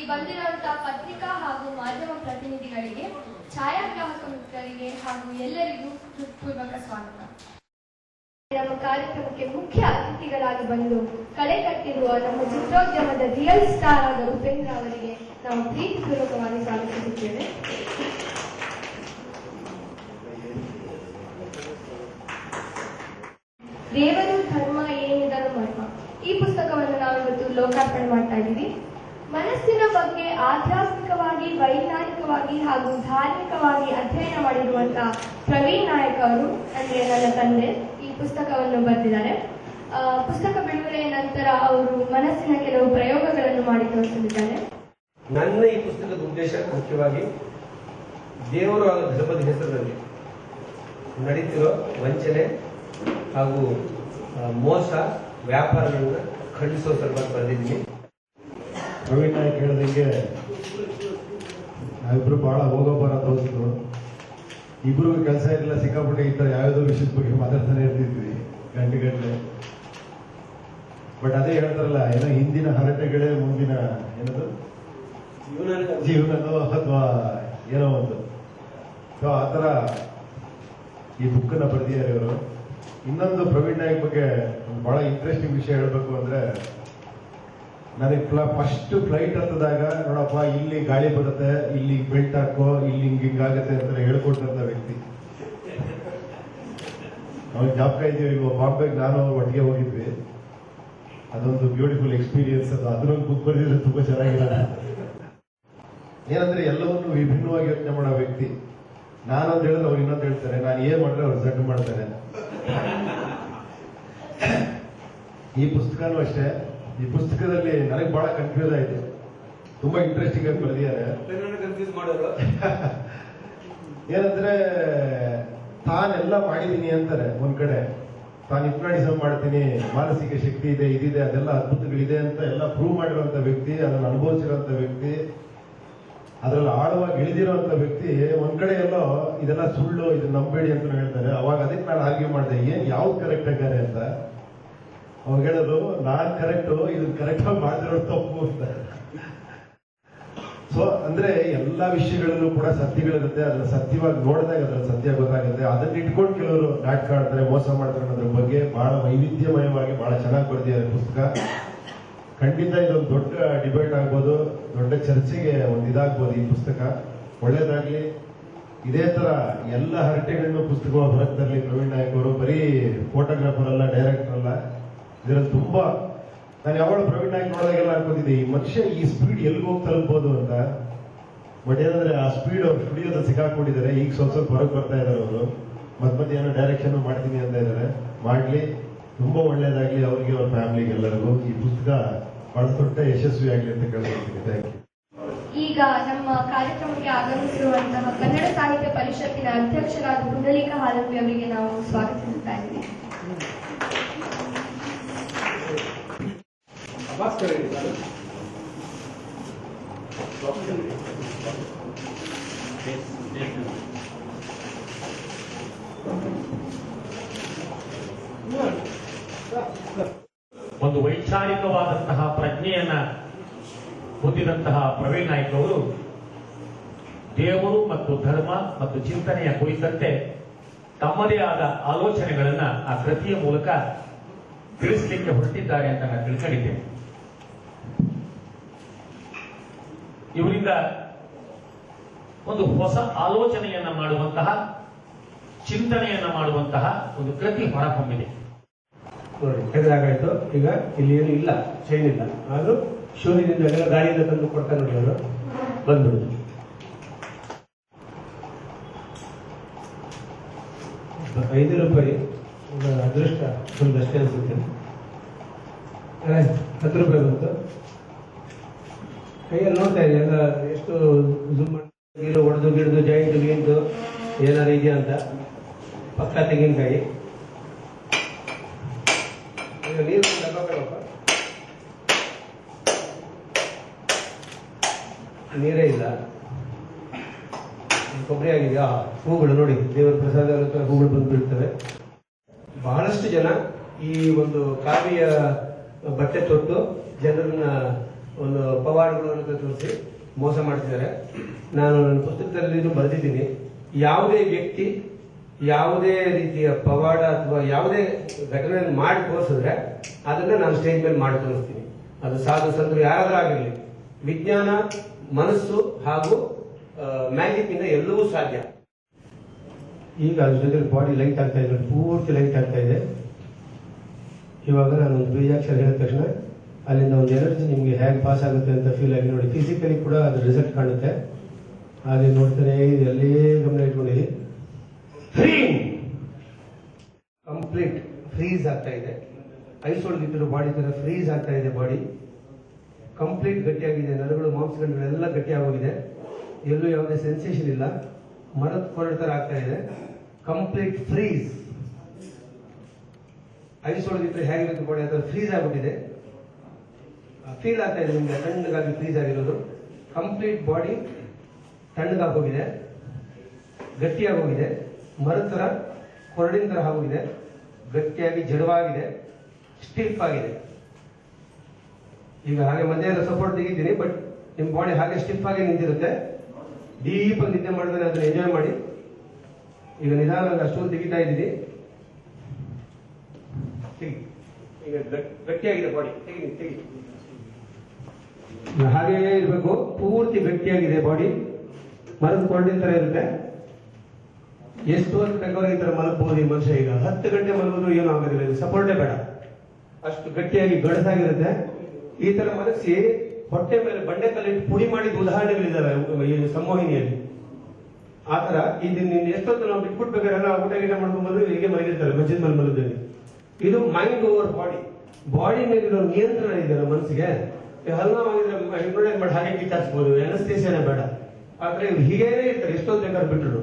ಬಂದಿರುವಂತಹ ಪತ್ರಿಕಾ ಹಾಗೂ ಮಾಧ್ಯಮ ಪ್ರತಿನಿಧಿಗಳಿಗೆ, ಛಾಯಾಗ್ರಾಹಕ ಮಿತ್ರರಿಗೆ ಹಾಗೂ ಎಲ್ಲರಿಗೂ ಹೃತ್ಪೂರ್ವಕ ಸ್ವಾಗತ. ನಮ್ಮ ಕಾರ್ಯಕ್ರಮಕ್ಕೆ ಮುಖ್ಯ ಅತಿಥಿಗಳಾಗಿ ಬಂದು ಕಲೆ ಕಟ್ಟಿರುವ ನಮ್ಮ ಚಿತ್ರೋದ್ಯಮದ ರಿಯಲ್ ಸ್ಟಾರ್ ಆದ ಉಪೇಂದ್ರ ಅವರಿಗೆ ನಾವು ಪ್ರೀತಿಪೂರ್ವಕವಾಗಿ ಸ್ವಾಗತಿಸುತ್ತೇವೆ. ದೇವರು ಧರ್ಮ ಏನಿದನು ಮರ್ಮ, ಈ ಪುಸ್ತಕವನ್ನು ನಾವಿವತ್ತು ಲೋಕಾರ್ಪಣೆ ಮಾಡ್ತಾ ಇದ್ದೀವಿ. ಮನಸ್ಸಿನ ಬಗ್ಗೆ ಆಧ್ಯಾತ್ಮಿಕವಾಗಿ, ವೈಜ್ಞಾನಿಕವಾಗಿ ಹಾಗೂ ಧಾರ್ಮಿಕವಾಗಿ ಅಧ್ಯಯನ ಮಾಡಿರುವಂತಹ ಪ್ರವೀಣ್ ನಾಯಕ್ ಅವರು, ಅಂದ್ರೆ ನನ್ನ ತಂದೆ, ಈ ಪುಸ್ತಕವನ್ನು ಬರೆದಿದ್ದಾರೆ. ಪುಸ್ತಕ ಬಿಡುಗಡೆಯ ನಂತರ ಅವರು ಮನಸ್ಸಿನ ಕೆಲವು ಪ್ರಯೋಗಗಳನ್ನು ಮಾಡಿ ತೋರಿಸಲಿದ್ದಾರೆ. ನನ್ನ ಈ ಪುಸ್ತಕದ ಉದ್ದೇಶ ಮುಖ್ಯವಾಗಿ ದೇವರು ಹಾಗೂ ಧರ್ಮದ ಹೆಸರಿನಲ್ಲಿ ನಡೀತಿರೋ ವಂಚನೆ ಹಾಗೂ ಮೋಸ ವ್ಯಾಪಾರಗಳನ್ನ ಖಂಡಿಸೋ ಸಲುವಾಗಿ ಬರೆದಿದ್ದೀನಿ. ಪ್ರವೀಣ್ ನಾಯಕ್ ಹೇಳಿದಂಗೆ ನಾವಿಬ್ರು ಬಹಳ ಹೋಗೋಬರ ದೋಸ್ತರು. ಇಬ್ರಿಗೂ ಕೆಲಸ ಇರಲಿಲ್ಲ, ಸಿಕ್ಕಾಪಟ್ಟೆ ಈ ತರ ಯಾವುದೋ ವಿಷಯದ ಬಗ್ಗೆ ಮಾತಾಡ್ತಾನೆ ಇರ್ತಿದ್ವಿ ಗಂಟೆ. ಬಟ್ ಅದೇ ಹೇಳ್ತಾರಲ್ಲ, ಏನೋ ಹಿಂದಿನ ಹರಟೆಗಳೇ ಮುಂದಿನ ಏನದು ಜೀವನನೋ ಅಥವಾ ಏನೋ ಒಂದು. ಸೊ ಆ ತರ ಈ ಬುಕ್ ನ ಬರೆದಿದ್ದಾರೆ ಇವರು. ಇನ್ನೊಂದು ಪ್ರವೀಣ್ ನಾಯಕ್ ಬಗ್ಗೆ ಬಹಳ ಇಂಟ್ರೆಸ್ಟಿಂಗ್ ವಿಷಯ ಹೇಳ್ಬೇಕು ಅಂದ್ರೆ, ನನಗೆ ಫಸ್ಟ್ ಫ್ಲೈಟ್ ಹತ್ತದಾಗ ನೋಡಪ್ಪ ಇಲ್ಲಿ ಗಾಳಿ ಬರುತ್ತೆ, ಇಲ್ಲಿ ಬೆಲ್ಟ್ ಹಾಕೋ, ಇಲ್ಲಿ ಹಿಂಗಾಗತ್ತೆ ಅಂತ ಹೇಳ್ಕೊಟ್ಟಂತ ವ್ಯಕ್ತಿ. ಅವ್ರಿಗೆ ಜ್ಞಾಪಕ ಇದೀವಿ, ಬಾಂಬೆಗೆ ನಾನು ಒಟ್ಟಿಗೆ ಹೋಗಿದ್ವಿ. ಅದೊಂದು ಬ್ಯೂಟಿಫುಲ್ ಎಕ್ಸ್ಪೀರಿಯನ್ಸ್. ಅದನ್ನೊಂದು ಬುಕ್ ಬರೆದಿದ್ರೆ ತುಂಬಾ ಚೆನ್ನಾಗಿಲ್ಲ. ಏನಂದ್ರೆ ಎಲ್ಲವನ್ನೂ ವಿಭಿನ್ನವಾಗಿ ಯೋಚನೆ ಮಾಡೋ ವ್ಯಕ್ತಿ. ನಾನೊಂದು ಹೇಳಿದ್ರೆ ಅವ್ರು ಇನ್ನೊಂದು ಹೇಳ್ತಾರೆ, ನಾನು ಏನ್ ಮಾಡಿದ್ರೆ ಅವ್ರು ಸೆಟ್ ಮಾಡ್ತಾರೆ. ಈ ಪುಸ್ತಕನೂ ಅಷ್ಟೇ. ಈ ಪುಸ್ತಕದಲ್ಲಿ ನನಗೆ ಬಹಳ ಕನ್ಫ್ಯೂಸ್ ಆಯ್ತು. ತುಂಬಾ ಇಂಟ್ರೆಸ್ಟಿಂಗ್ ಆಗಿ ಬರೆದಿದ್ದಾರೆ. ಏನಂದ್ರೆ ತಾನೆಲ್ಲ ಮಾಡಿದೀನಿ ಅಂತಾರೆ ಒಂದ್ ಕಡೆ, ತಾನು ಹಿಪ್ನಾಟಿಸಮ್ ಮಾಡ್ತೀನಿ, ಮಾನಸಿಕ ಶಕ್ತಿ ಇದೆ, ಇದಿದೆ, ಅದೆಲ್ಲ ಅದ್ಭುತಗಳಿದೆ ಅಂತ ಎಲ್ಲ ಪ್ರೂವ್ ಮಾಡಿರುವಂತ ವ್ಯಕ್ತಿ, ಅದನ್ನು ಅನುಭವಿಸಿರುವಂತ ವ್ಯಕ್ತಿ, ಅದ್ರಲ್ಲಿ ಆಳವಾಗಿ ಇಳಿದಿರುವಂತ ವ್ಯಕ್ತಿ. ಒಂದ್ ಕಡೆ ಎಲ್ಲೋ ಇದೆಲ್ಲ ಸುಳ್ಳು, ಇದನ್ನ ನಂಬೇಡಿ ಅಂತ ಹೇಳ್ತಾರೆ. ಅವಾಗ ಅದಕ್ಕೆ ನಾನು ಆರ್ಗ್ಯೂ ಮಾಡಿದೆ, ಏನ್ ಯಾವ್ದು ಕರೆಕ್ಟ್ ಆಗಾರೆ ಅಂತ. ಅವಾಗ ಹೇಳೋದು, ನಾನ್ ಕರೆಕ್ಟು, ಇದನ್ನ ಕರೆಕ್ಟ್ ಆಗಿ ಮಾಡಿರೋ ತಪ್ಪು ಅಂತ. ಸೊ ಅಂದ್ರೆ ಎಲ್ಲಾ ವಿಷಯಗಳಲ್ಲೂ ಕೂಡ ಸತ್ಯಗಳಿರುತ್ತೆ. ಅದನ್ನ ಸತ್ಯವಾಗಿ ನೋಡಿದಾಗ ಅದ್ರಲ್ಲಿ ಸತ್ಯ ಗೊತ್ತಾಗುತ್ತೆ. ಅದನ್ನ ಇಟ್ಕೊಂಡು ಕೆಲವರು ನಾಟಕ ಆಡ್ತಾರೆ, ಮೋಸ ಮಾಡ್ತಾರೆ ಅನ್ನೋದ್ರ ಬಗ್ಗೆ ಬಹಳ ವೈವಿಧ್ಯಮಯವಾಗಿ ಬಹಳ ಚೆನ್ನಾಗಿ ಬರೆದಿದ್ದಾರೆ ಪುಸ್ತಕ. ಖಂಡಿತ ಇದೊಂದು ದೊಡ್ಡ ಡಿಬೇಟ್ ಆಗ್ಬೋದು, ದೊಡ್ಡ ಚರ್ಚೆಗೆ ಒಂದು ಇದಾಗ್ಬೋದು ಈ ಪುಸ್ತಕ. ಒಳ್ಳೇದಾಗ್ಲಿ. ಇದೇ ತರ ಎಲ್ಲ ಹರಟೆಗಳನ್ನು ಪುಸ್ತಕ ಹೊರಗೆ ತರಲಿ ಪ್ರವೀಣ್ ನಾಯಕ್ ಅವರು. ಬರೀ ಫೋಟೋಗ್ರಾಫರ್ ಅಲ್ಲ, ಡೈರೆಕ್ಟರ್ ಅಲ್ಲ. ಇದರಲ್ಲಿ ತುಂಬಾ ನಾನು ಯಾವಾಗ ಪ್ರವೀಣ್ ನಾಯಕ್ ನೋಡಿದಾಗೆಲ್ಲ ಅನ್ಕೋತಿದ್ದೆ, ಈ ಮನುಷ್ಯ ಈ ಸ್ಪೀಡ್ ಎಲ್ಲಿಗೆ ಹೋಗಿ ತಲುಪಬಹುದು ಅಂತ. ಬಟ್ ಏನಂದ್ರೆ ಆ ಸ್ಪೀಡ್ ಅವ್ರು ಸ್ಟುಡಿಯೋದಲ್ಲಿ ಸಿಕ್ಕಾಕೊಂಡಿದ್ದಾರೆ. ಈಗ ಸ್ವಲ್ಪ ಹೊರಗೆ ಬರ್ತಾ ಇದ್ದಾರೆ ಅವರು. ಮತ್ತೆ ಏನೋ ಡೈರೆಕ್ಷನ್ ಮಾಡ್ತೀನಿ ಅಂತ ಇದ್ದಾರೆ. ಮಾಡ್ಲಿ, ತುಂಬಾ ಒಳ್ಳೇದಾಗ್ಲಿ ಅವ್ರಿಗೆ, ಅವ್ರ ಫ್ಯಾಮಿಲಿಗೆ, ಎಲ್ಲರಿಗೂ. ಈ ಪುಸ್ತಕ ಬಹಳ ದೊಡ್ಡ ಯಶಸ್ವಿ ಆಗ್ಲಿ ಅಂತ ಕೇಳ್ಕೊಳ್ತೀನಿ. Thank you. ಈಗ ನಮ್ಮ ಕಾರ್ಯಕ್ರಮಕ್ಕೆ ಆಗಮಿಸಿರುವಂತಹ ಕನ್ನಡ ಸಾಹಿತ್ಯ ಪರಿಷತ್ತಿನ ಅಧ್ಯಕ್ಷರಾದ ಪುಂಡಲೀಕ ಹಾಲಂಬಿ ಅವರಿಗೆ ನಾವು ಸ್ವಾಗತಿಸುತ್ತಾ ಇದ್ದೀವಿ. ಒಂದು ವೈಚಾರಿಕವಾದಂತಹ ಪ್ರಜ್ಞೆಯನ್ನ ಹೊಂದಿದಂತಹ ಪ್ರವೀಣ್ ನಾಯಕ್ ಅವರು ದೇವರು ಮತ್ತು ಧರ್ಮ ಮತ್ತು ಚಿಂತನೆಯ ಕುರಿತಂತೆ ತಮ್ಮದೇ ಆದ ಆಲೋಚನೆಗಳನ್ನ ಆ ಕೃತಿಯ ಮೂಲಕ ತಿಳಿಸಲಿಕ್ಕೆ ಹೊರಟಿದ್ದಾರೆ ಅಂತ ನಾನು ತಿಳ್ಕೊಂಡಿದ್ದೇನೆ. ಇವರಿಂದ ಒಂದು ಹೊಸ ಆಲೋಚನೆಯನ್ನ ಮಾಡುವಂತಹ, ಚಿಂತನೆಯನ್ನ ಮಾಡುವಂತಹ ಒಂದು ಕೃತಿ ಹೊರಹೊಮ್ಮಿದೆ. ನೋಡಿ, ತೆಗೆದಾಗಾಯ್ತು. ಈಗ ಇಲ್ಲಿ ಏನು ಇಲ್ಲ, ಚೈನ್ ಇಲ್ಲ, ಆದ್ರೂ ಶೂನ್ಯದಿಂದ ಗಾಡಿಯಿಂದ ತಂದು ಕೊಡ್ತಾ ನೋಡಿ ಅವರು ಬಂದ್ಬಿಡುದು. ₹5 ಅದೃಷ್ಟ ಒಂದು ಅಷ್ಟೇ ಅನ್ಸುತ್ತೆ. ₹10 ಬಂತು. ಕೈಯಲ್ಲಿ ನೋಡ್ತಾ ಇದೆ ಎಲ್ಲ ಎಷ್ಟು ಜೂಮ್ ಮಾಡಿ ಹೊಡೆದು ಗಿಡದು ಜಾಯಿಂಟ್ ಗೀಂಟು ಏನಾರು ಇದೆಯಾ ಅಂತ. ಪಕ್ಕ ತೆಂಗಿನಕಾಯಿ, ನೀರು ನೀರೇ ಇಲ್ಲ, ಕೊಬ್ಬರಿ ಆಗಿದೆ. ಹೂಗಳು ನೋಡಿ, ದೇವರ ಪ್ರಸಾದ ಹೂಗಳು ಬಂದ್ಬಿಡ್ತವೆ. ಬಹಳಷ್ಟು ಜನ ಈ ಒಂದು ಕಾವಿಯ ಬಟ್ಟೆ ತೊಟ್ಟು ಜನರನ್ನ ಒಂದು ಪವಾಡಗಳನ್ನು ತೋರಿಸಿ ಮೋಸ ಮಾಡ್ತಿದ್ದಾರೆ. ನಾನು ನನ್ನ ಪುಸ್ತಕದಲ್ಲಿ ಬರೆದಿದ್ದೀನಿ, ಯಾವುದೇ ವ್ಯಕ್ತಿ ಯಾವುದೇ ರೀತಿಯ ಪವಾಡ ಅಥವಾ ಯಾವುದೇ ಘಟನೆ ಮಾಡಿ ತೋರಿಸಿದ್ರೆ ಅದನ್ನ ನಾನು ಸ್ಟೇಜ್ ಮೇಲೆ ಮಾಡಿ ತೋರಿಸ್ತೀನಿ. ಅದು ಸಾಧು ಸಂತರು ಯಾರಾದ್ರೂ ಆಗಿರಲಿ, ವಿಜ್ಞಾನ, ಮನಸ್ಸು ಹಾಗೂ ಮ್ಯಾಜಿಕ್ ಇಂದ ಎಲ್ಲವೂ ಸಾಧ್ಯ. ಈಗ ಅದ್ರ ಜೊತೆ ಬಾಡಿ ಲೈಟ್ ಆಗ್ತಾ ಇದೆ, ಪೂರ್ತಿ ಲೈಟ್ ಆಗ್ತಾ ಇದೆ. ಇವಾಗ ನಾನು ಒಂದು ಬೀಜಾಕ್ಷರ ಹೇಳಿದ ತಕ್ಷಣ ಅಲ್ಲಿಂದ ಒಂದು ಎನರ್ಜಿ ನಿಮಗೆ ಹೇಗೆ ಪಾಸ್ ಆಗುತ್ತೆ ಅಂತ ಫೀಲ್ ಆಗಿ ನೋಡಿ. ಫಿಸಿಕಲಿ ಕೂಡ ಅದ್ರ ರಿಸಲ್ಟ್ ಕಾಣುತ್ತೆ. ಹಾಗೆ ನೋಡ್ತಾನೆ ಎಲ್ಲೇ ಗಮನ ಇಟ್ಕೊಂಡಿರಿ. ಕಂಪ್ಲೀಟ್ ಫ್ರೀಸ್ ಆಗ್ತಾ ಇದೆ. ಐಸೊಳಗಿಟ್ಟಿರೋ ಬಾಡಿ ತರ ಫ್ರೀಸ್ ಆಗ್ತಾ ಇದೆ. ಬಾಡಿ ಕಂಪ್ಲೀಟ್ ಗಟ್ಟಿಯಾಗಿದೆ. ನರಗಳು, ಮಾಂಸಗಳೆಲ್ಲ ಗಟ್ಟಿಯಾಗೋಗಿದೆ. ಎಲ್ಲೂ ಯಾವುದೇ ಸೆನ್ಸೇಷನ್ ಇಲ್ಲ. ಮರದ ಕೊರಡ ತರ ಆಗ್ತಾ ಇದೆ. Complete freeze. ಐಸೊಳಗಿಟ್ಟರೆ ಹೇಗಿರುತ್ತೆ ಬಾಡಿ ಆ ಥರ ಫ್ರೀಸ್ ಆಗ್ಬಿಟ್ಟಿದೆ. ಫೀಲ್ ಆಗ್ತಾ ಇದೆ ನಿಮ್ಗೆ, ತಣ್ಣಗಾಗಿ ಫ್ರೀಸ್ ಆಗಿರೋದು. ಕಂಪ್ಲೀಟ್ ಬಾಡಿ ತಣ್ಣಗಾಗಿ ಹೋಗಿದೆ, ಗಟ್ಟಿಯಾಗಿ ಹೋಗಿದೆ. ಮರದ ತರ, ಕೊರಡಿನ ತರ ಆಗೋಗಿದೆ. ಗಟ್ಟಿಯಾಗಿ ಜಡವಾಗಿದೆ, ಸ್ಟಿಫ್ ಆಗಿದೆ. ಈಗ ಹಾಗೆ ಮಧ್ಯಾಹ್ನ ಸಪೋರ್ಟ್ ತೆಗಿದ್ದೀನಿ, ಬಟ್ ನಿಮ್ ಬಾಡಿ ಹಾಗೆ ಸ್ಟಿಫ್ ಆಗಿ ನಿಂತಿರುತ್ತೆ. ಡೀಪ್ ಆಗಿ ನಿದ್ದೆ ಮಾಡಿದ್ರೆ ಅದನ್ನ ಎಂಜಾಯ್ ಮಾಡಿ. ಈಗ ನಿಧಾನವಾಗಿ ಅಷ್ಟೊಂದು ತೆಗಿತಾ ಇದ್ದೀನಿ. ಈಗ ಗಟ್ಟಿಯಾಗಿದೆ ಬಾಡಿ. ತೆಗಿ. ಹಾಗೆಯೇ ಇರಬೇಕು. ಪೂರ್ತಿ ಗಟ್ಟಿಯಾಗಿದೆ ಬಾಡಿ. ಮರದ ಕೊರಡಿನ ತರ ಇರುತ್ತೆ. ಎಷ್ಟು ಹೊತ್ತು ಬೇಕಾದ್ರೆ ಈ ತರ ಮಲಗಬಹುದು ಈ ಮನುಷ್ಯ. ಈಗ 10 ಗಂಟೆ ಮಲಗೋದು ಏನೂ ಆಗೋದಿಲ್ಲ. ಇದು ಸಪೋರ್ಟೇ ಬೇಡ, ಅಷ್ಟು ಗಟ್ಟಿಯಾಗಿ ಗಡಸಾಗಿರುತ್ತೆ. ಈ ತರ ಮಲಗಿಸಿ ಹೊಟ್ಟೆ ಮೇಲೆ ಬಂಡೆ ಕಲ್ಲಿಟ್ಟು ಪುಡಿ ಮಾಡಿದ ಉದಾಹರಣೆಗಳಿದ್ದಾವೆ ಈ ಸಂಮೋಹಿನಿಯಲ್ಲಿ. ಆ ತರ ಇದನ್ನ ಎಷ್ಟೊತ್ತು ನಾವು ಬಿಟ್ಬಿಟ್ಬೇಕಾರೆಲ್ಲ ಊಟ ಗೀಟ ಮಾಡ್ಕೊಂಡ್ಬಂದು ಹೀಗೆ ಮಲಗಿರ್ತಾರೆ ಮಜ್ಜಿದ ಮೇಲೆ ಮಲಗದಲ್ಲಿ. ಇದು ಮೈಂಡ್ ಓವರ್ ಬಾಡಿ. ಬಾಡಿ ಮೇಲಿರೋ ನಿಯಂತ್ರಣ ಇದೆ ನಮ್ಮ ಮನಸ್ಸಿಗೆ. ಹಲ್ನಾವಾಗಿದ್ರೆ ಮಾಡಿ ಹಾಗೆ ಕಿತ್ತಾಕ್ಸ್ಬೋದು. ಎನಸ್ತೇಸಿಯಾನೇ ಬೇಡ. ಆದ್ರೆ ಹೀಗೇನೇ ಇರ್ತಾರೆ ಎಷ್ಟೊತ್ತು ಬೇಕಾದ್ರೆ ಬಿಟ್ಟರು.